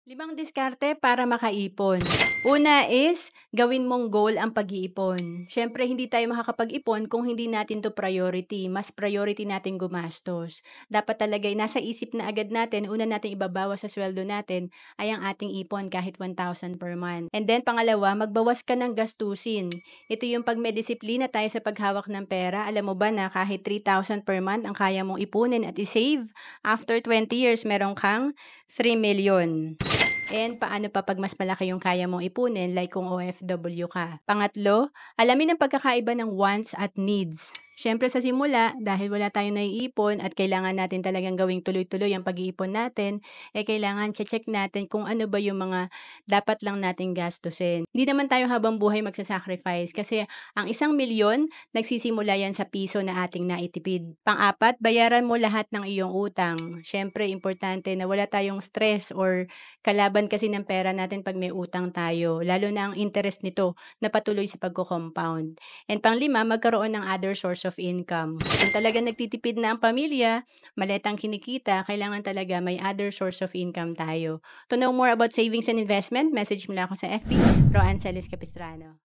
Limang diskarte para makaipon. Una is, gawin mong goal ang pag-iipon. Siyempre, hindi tayo makakapag-ipon kung hindi natin to priority. Mas priority natin gumastos. Dapat talaga nasa isip na agad natin, una nating ibabawas sa sweldo natin ay ang ating ipon kahit 1,000 per month. And then, pangalawa, magbawas ka ng gastusin. Ito yung pag may disiplina tayo sa paghawak ng pera. Alam mo ba na kahit 3,000 per month ang kaya mong ipunin at isave, after 20 years, meron kang 3 million. And paano pa 'pag mas malaki yung kaya mong ipunin like kung OFW ka. Pangatlo, alamin ang pagkakaiba ng wants at needs. Siyempre sa simula, dahil wala tayong naiipon at kailangan natin talagang gawing tuloy-tuloy ang pag-iipon natin, kailangan check natin kung ano ba yung mga dapat lang nating gastusin. Hindi naman tayo habang buhay magsa-sacrifice kasi ang 1 milyon, nagsisimula yan sa piso na ating naitipid. Pang-apat, bayaran mo lahat ng iyong utang. Siyempre, importante na wala tayong stress or kalaban kasi ng pera natin 'pag may utang tayo, lalo na ang interest nito na patuloy sa pagko-compound. And panglima, magkaroon ng other source of income. Kung talagang nagtitipid na ang pamilya, maliit ang kinikita, kailangan talaga may other source of income tayo. To know more about savings and investment, message mo lang ako sa FB, Roan Celis Capistrano.